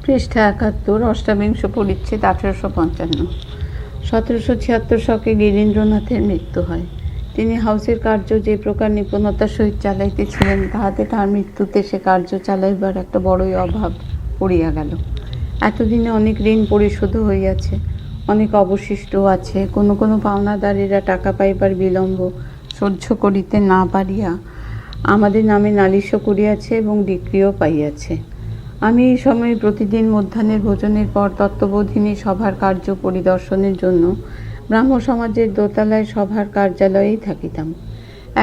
পৃষ্ঠা ৭১, অষ্টাবিংশ পরিচ্ছেদ, 1855। 1776 শকে গিরীন্দ্রনাথের মৃত্যু হয়। তিনি হাউসের কার্য যে প্রকার নিপুণতার সহিত চালাইতেছিলেন, তাহাতে তাহার মৃত্যুতে সে কার্য চালাইবার একটা বড়ই অভাব পড়িয়া গেল। এতদিনে অনেক ঋণ পরিশোধ হইয়াছে, অনেক অবশিষ্ট আছে। কোনো কোনো পাওনাদারেরা টাকা পাইবার বিলম্ব সহ্য করিতে না পারিয়া আমাদের নামে নালিশও করিয়াছে এবং ডিক্রিও পাইয়াছে। আমি এই সময় প্রতিদিন মধ্যাহ্নের ভোজনের পর তত্ত্ববোধিনী সভার কার্য পরিদর্শনের জন্য ব্রাহ্ম সমাজের দোতলায় সভার কার্যালয়েই থাকিতাম।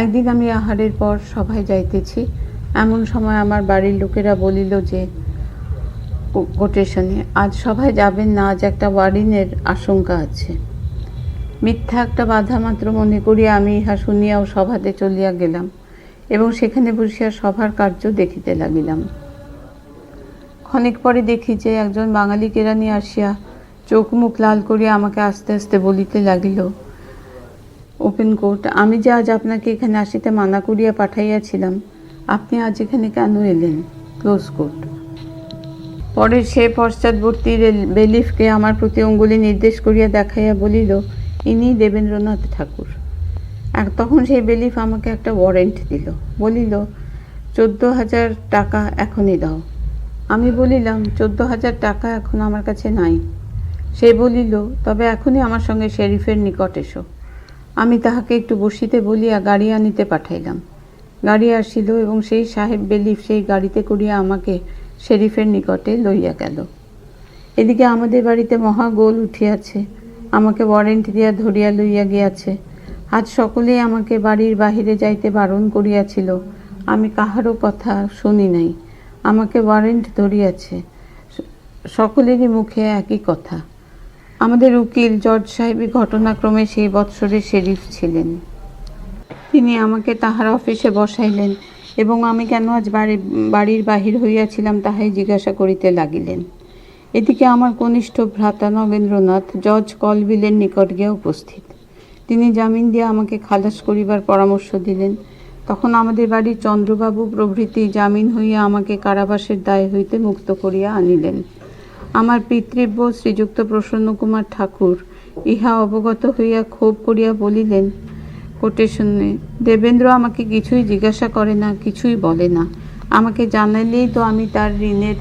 একদিন আমি আহারের পর সভায় যাইতেছি, এমন সময় আমার বাড়ির লোকেরা বলিল যে কোটেশনে, আজ সভায় যাবেন না, আজ একটা ওয়ারিনের আশঙ্কা আছে। মিথ্যা একটা বাধা মাত্র মনে করিয়া আমি ইহা শুনিয়াও সভাতে চলিয়া গেলাম এবং সেখানে বসিয়া সভার কার্য দেখিতে লাগিলাম। ক্ষণিক পরে দেখি যে একজন বাঙালি কেরানি আসিয়া চোখ মুখ লাল করিয়া আমাকে আস্তে আস্তে বলিতে লাগিল, ওপেন কোট, আমি যে আজ আপনাকে এখানে আসিতে মানা করিয়া পাঠাইয়াছিলাম, আপনি আজ এখানে কেন এলেন? Close quote. পরে সে পশ্চাৎবর্তী বেলিফকে আমার প্রতি অঙ্গুলি নির্দেশ করিয়া দেখাইয়া বলিল, ইনি দেবেন্দ্রনাথ ঠাকুর। তখন সেই বেলিফ আমাকে একটা ওয়ারেন্ট দিল, বলিল 14,000 টাকা এখনই দাও। আমি বলিলাম 14,000 টাকা এখন আমার কাছে নাই। সে বলিল, তবে এখনই আমার সঙ্গে শেরিফের নিকট এসো। আমি তাহাকে একটু বসিতে বলিয়া গাড়ি আনিতে পাঠাইলাম। গাড়ি আসিল এবং সেই সাহেব বেলিফ সেই গাড়িতে করিয়া আমাকে শেরিফের নিকটে লইয়া গেল। এদিকে আমাদের বাড়িতে মহা গোল উঠিয়াছে, আমাকে ওয়ারেন্ট দিয়া ধরিয়া লইয়া গিয়াছে। আজ সকলেই আমাকে বাড়ির বাহিরে যাইতে বারণ করিয়াছিল, আমি কাহারও কথা শুনি নাই। আমাকে ওয়ারেন্ট ধরিয়াছে, সকলেরই মুখে একই কথা। আমাদের উকিল জর্জ সাহেবই ঘটনাক্রমে সেই বৎসরের শেরিফ ছিলেন। তিনি আমাকে তাহার অফিসে বসাইলেন এবং আমি কেন আজ বাড়ির বাহির হইয়াছিলাম তাহাই জিজ্ঞাসা করিতে লাগিলেন। এদিকে আমার কনিষ্ঠ ভ্রাতা নগেন্দ্রনাথ জজ কলভিলের নিকট গিয়া উপস্থিত। তিনি জামিন দিয়া আমাকে খালাস করিবার পরামর্শ দিলেন। তখন আমাদের বাড়ির চন্দ্রবাবু প্রভৃতি জামিন হইয়া আমাকে কারাবাসের দায় হইতে মুক্ত করিয়া আনিলেন। আমার পিতৃব্য শ্রীযুক্ত প্রসন্নকুমার ঠাকুর ইহা অবগত হইয়া ক্ষোভ করিয়া বলিলেন, কোটেশনে, দেবেন্দ্র আমাকে কিছুই জিজ্ঞাসা করে না, কিছুই বলে না। আমাকে জানাইলেই তো আমি তার ঋণের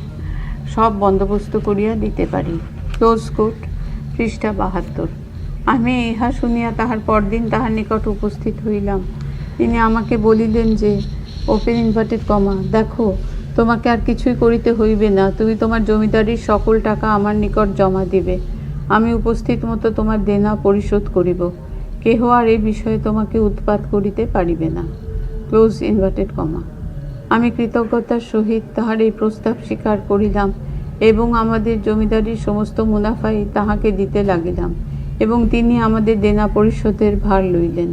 সব বন্দোবস্ত করিয়া দিতে পারি। Close quote. পৃষ্ঠা 72। আমি ইহা শুনিয়া তাহার পরদিন তাহার নিকট উপস্থিত হইলাম। তিনি আমাকে বলিলেন যে, ওপেন ইনভার্টেড কমা, দেখো, তোমাকে আর কিছুই করিতে হইবে না, তুমি তোমার জমিদারির সকল টাকা আমার নিকট জমা দিবে। আমি উপস্থিত মতো তোমার দেনা পরিশোধ করিব। কেহ আর এই বিষয়ে তোমাকে উৎপাত করিতে পারিবে না। Close inverted comma. আমি কৃতজ্ঞতার সহিত তাহার এই প্রস্তাব স্বীকার করিলাম এবং আমাদের জমিদারির সমস্ত মুনাফাই তাহাকে দিতে লাগিলাম এবং তিনি আমাদের দেনা পরিশোধের ভার লইলেন।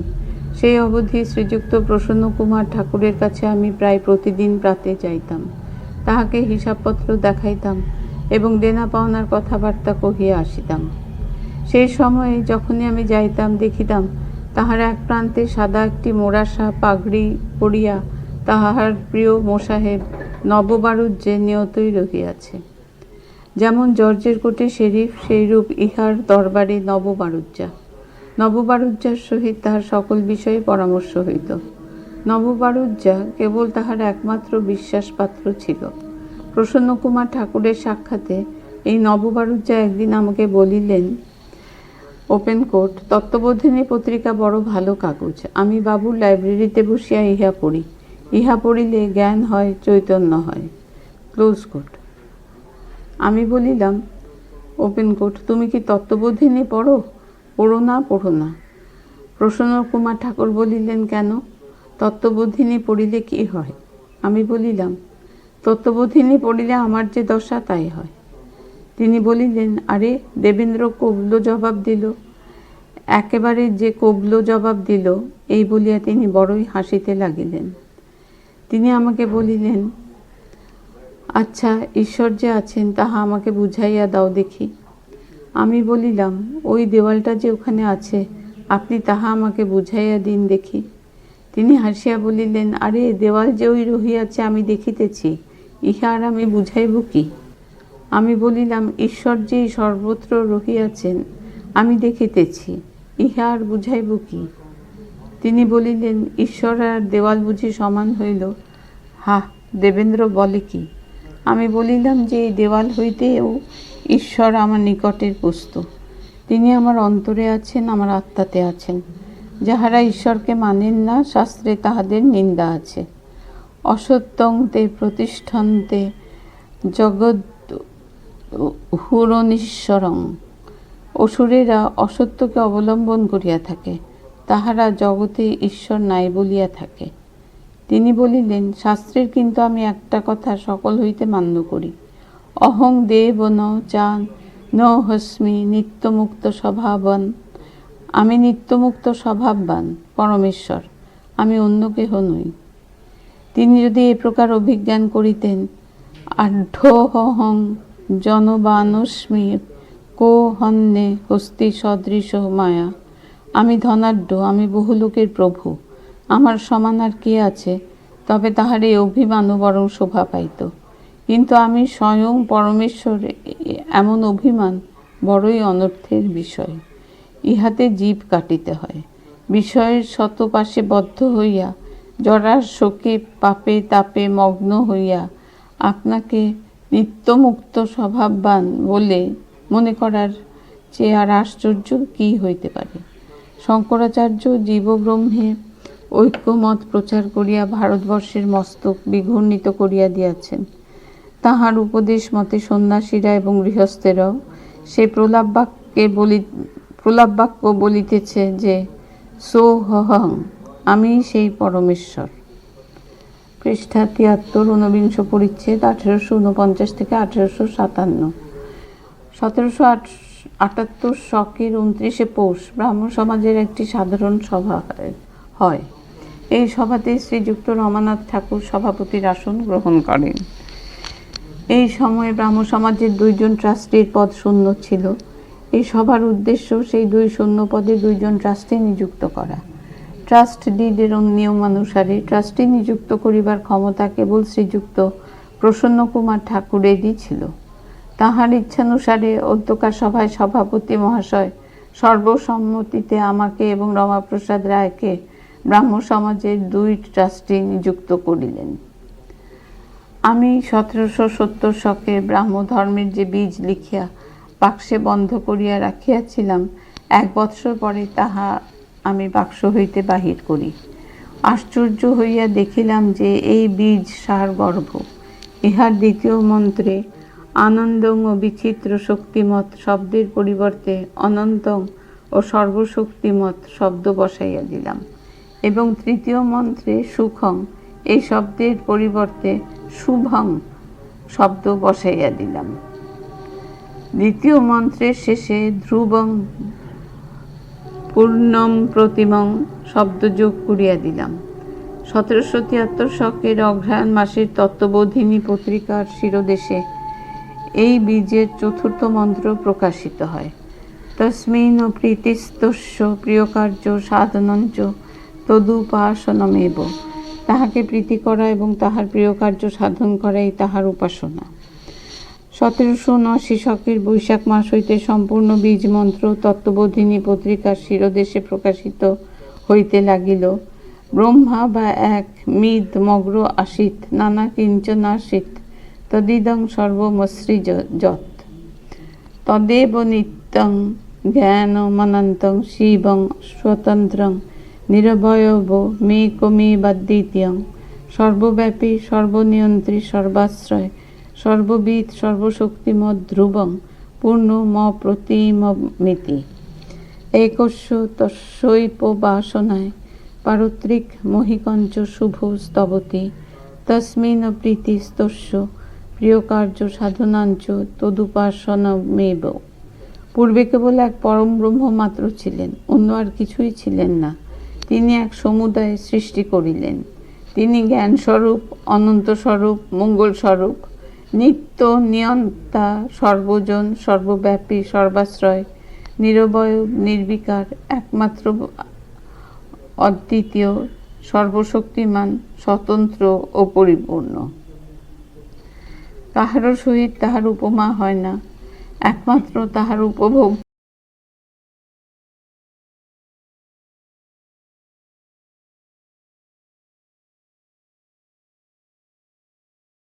সেই অবধি শ্রীযুক্ত প্রসন্নকুমার ঠাকুরের কাছে আমি প্রায় প্রতিদিন প্রাতে যাইতাম, তাহাকে হিসাবপত্র দেখাইতাম এবং দেনা পাওনার কথাবার্তা কহিয়া আসিতাম। সেই সময়ে যখনই আমি যাইতাম, দেখিতাম তাহার এক প্রান্তে সাদা একটি মোড়াসা পাগড়ি পরিয়া তাহার প্রিয় মোসাহেব নববারুজ্যে নিয়তই রহিয়াছে। যেমন জর্জের কোটে শেরিফ, সেইরূপ ইহার দরবারে নববারুজ্যার সহিত তাহার সকল বিষয়ে পরামর্শ হইত। নববারুজ্যা কেবল তাহার একমাত্র বিশ্বাসপাত্র ছিল। প্রসন্নকুমার ঠাকুরের সাক্ষাতে এই নববারুজ্যা একদিন আমাকে বলিলেন, ওপেন কোট, তত্ত্ববোধিনী পত্রিকা বড় ভালো কাগজ। আমি বাবুর লাইব্রেরিতে বসিয়া ইহা পড়ি। ইহা পড়িলে জ্ঞান হয়, চৈতন্য হয়। Close quote. আমি বলিলাম, ওপেন কোট, তুমি কি তত্ত্ববোধিনী পড়ো? পড়ো না। প্রসন্নকুমার ঠাকুর বলিলেন, কেন? তত্ত্ববোধিনী পড়িলে কি হয়? আমি বলিলাম, তত্ত্ববোধিনী পড়িলে আমার যে দশা তাই হয়। তিনি বলিলেন, আরে, দেবেন্দ্র কবলো জবাব দিল। একেবারে যে কবলো জবাব দিল, এই বলিয়া তিনি বড়ই হাসিতে লাগিলেন। তিনি আমাকে বলিলেন, আচ্ছা, ঈশ্বর যে আছেন তাহা আমাকে বুঝাইয়া দাও দেখি। আমি বলিলাম, ওই দেওয়ালটা যে ওখানে আছে, আপনি তাহা আমাকে বুঝাইয়া দিন দেখি। তিনি হাসিয়া বলিলেন, আরে, দেওয়াল যে ওই রহিয়াছে আমি দেখিতেছি, ইহা আর আমি বুঝাইব কি? আমি বলিলাম, ঈশ্বর যে সর্বত্র রহিয়াছেন আমি দেখিতেছি, ইহা আর বুঝাইব কি? তিনি বলিলেন, ঈশ্বর আর দেওয়াল বুঝি সমান হইল? হা, দেবেন্দ্র বলে কি? আমি বলিলাম যে এই দেওয়াল হইতেও ঈশ্বর আমার নিকটের বস্তু। তিনি আমার অন্তরে আছেন, আমার আত্মাতে আছেন। যাহারা ঈশ্বরকে মানেন না, শাস্ত্রে তাহাদের নিন্দা আছে। অসত্যং তে প্রতিষ্ঠান্তে জগৎ হুরনিশ্বরং। অসুরেরা অসত্যকে অবলম্বন করিয়া থাকে, তাহারা জগতে ঈশ্বর নাই বলিয়া থাকে। তিনি বলিলেন, শাস্ত্রের কিন্তু আমি একটা কথা সকল হইতে মান্য করি। অহং দেব ন চান ন হস্মি নিত্যমুক্ত স্বভাবন। আমি নিত্যমুক্ত স্বভাববান পরমেশ্বর, আমি অন্য কেহ নই। তিনি যদি এ প্রকার অভিজ্ঞান করিতেন, আঢ্যোহং জনবানস্মি কো হন্যে হস্তি সদৃশ মায়া। আমি ধনাঢ্য, আমি বহু লোকের প্রভু, আমার সমান আর কে আছে? তবে তাহার এই অভিমানও বরং শোভা পাইত। কিন্তু আমি স্বয়ং পরমেশ্বর, এমন অভিমান বড়ই অনর্থের বিষয়। ইহাতে জীব কাটিতে হয়। বিষয়ের শতপাশে বদ্ধ হইয়া, জরার শোকে পাপে তাপে মগ্ন হইয়া আপনাকে নিত্যমুক্ত স্বভাববান বলে মনে করার চেয়ে আর আশ্চর্য কী হইতে পারে? শঙ্করাচার্য জীবব্রহ্মে ঐক্যমত প্রচার করিয়া ভারতবর্ষের মস্তক বিঘূর্ণিত করিয়া দিয়াছেন। তাহার উপদেশ মতে সন্ন্যাসীরা এবং গৃহস্থেরাও সে প্রলাপ বাক্য বলিতেছে যে সোহং, আমি সেই পরমেশ্বর। পৃষ্ঠা ৭৩, ১৯ পরিচ্ছেদ, ১৮৪৯ থেকে ১৮৫৭। ১৭৭৮ শকের ২৯ পৌষ ব্রাহ্মণ সমাজের একটি সাধারণ সভা হয়। এই সভাতে শ্রীযুক্ত রমানাথ ঠাকুর সভাপতির আসন গ্রহণ করেন। এই সময়ে ব্রাহ্মণ সমাজের ২ জন ট্রাস্টির পদ শূন্য ছিল। এই সভার উদ্দেশ্য সেই ২ শূন্য পদে ২ জন ট্রাস্টি নিযুক্ত করা। ট্রাস্ট ডিডের নিয়মানুসারে ট্রাস্টি নিযুক্ত করিবার ক্ষমতা কেবল শ্রীযুক্ত প্রসন্ন কুমার ঠাকুরেরই ছিল। তাহার ইচ্ছানুসারে অধ্যক্ষা সভায় সভাপতি মহাশয় সর্বসম্মতিতে আমাকে এবং রমাপ্রসাদ রায়কে ব্রাহ্ম সমাজের ২ ট্রাস্টি নিযুক্ত করিলেন। আমি ১৭৭০ শকে ব্রাহ্ম ধর্মের যে বীজ লিখিয়া বাক্সে বন্ধ করিয়া রাখিয়াছিলাম, ১ বৎসর পরে তাহা আমি বাক্স হইতে বাহির করি। আশ্চর্য হইয়া দেখিলাম যে এই বীজ সারগর্ভ। ইহার ২য় মন্ত্রে আনন্দং ও বিচিত্র শক্তিমত শব্দের পরিবর্তে অনন্তং ও সর্বশক্তিমত শব্দ বসাইয়া দিলাম এবং ৩য় মন্ত্রে সুখং এই শব্দের পরিবর্তে শুভং শব্দ বসাইয়া দিলাম। ২য় মন্ত্রের শেষে ধ্রুবং পূর্ণম প্রতিমং শব্দ যোগ করিয়া দিলাম। ১৭৭৩ শকের অগ্রহায়ণ মাসের তত্ত্ববোধিনী পত্রিকার শিরোদেশে এই বীজের ৪র্থ মন্ত্র প্রকাশিত হয়। তস্মিন প্রীতিস্তস্য প্রিয়কার্য সাধনঞ্চ তদুপাসনমেব। তাহাকে প্রীতি করা এবং তাহার প্রিয় কার্য সাধন করাই তাহার উপাসনা। ১৭৭৯ শকের বৈশাখ মাস হইতে সম্পূর্ণ বীজ মন্ত্র তত্ত্ববোধিনী পত্রিকার শিরোদেশে প্রকাশিত হইতে লাগিল। ব্রহ্মা বা এক মিদ মগ্র আসিত, নানা কিঞ্চনাসিত তদিদং সর্বমসৃজত তদেব নিত্যং জ্ঞানমনন্তং শিবং স্বতন্ত্রং নিরবয়ব মেকমেবাদ্বিতীয়ং সর্বব্যাপী সর্বনিয়ন্ত্রী সর্বাশ্রয় সর্ববিদ সর্বশক্তিমৎ ধ্রুবং পূর্ণ ম প্রতিমমিতি। একস্য তস্যৈপবাসনায় পারত্রিক মহিকঞ্চ শুভ স্তবতি তস্মিন প্রীতিস্তস্য প্রিয়কার্য সাধনাঞ্চ তদুপাসনমেব। পূর্বে কেবল এক পরম ব্রহ্ম মাত্র ছিলেন, অন্য আর কিছুই ছিলেন না। তিনি এক সমুদায় সৃষ্টি করিলেন। তিনি জ্ঞানস্বরূপ, অনন্তস্বরূপ, মঙ্গলস্বরূপ, নিত্য নিয়ন্তা, সর্বজন, সর্বব্যাপী, সর্বাশ্রয়, নিরবয়, নির্বিকার, একমাত্র, অদ্বিতীয়, সর্বশক্তিমান, স্বতন্ত্র ও পরিপূর্ণ। কাহারও সহিত তাহার উপমা হয় না, একমাত্র তাহার উপভোগ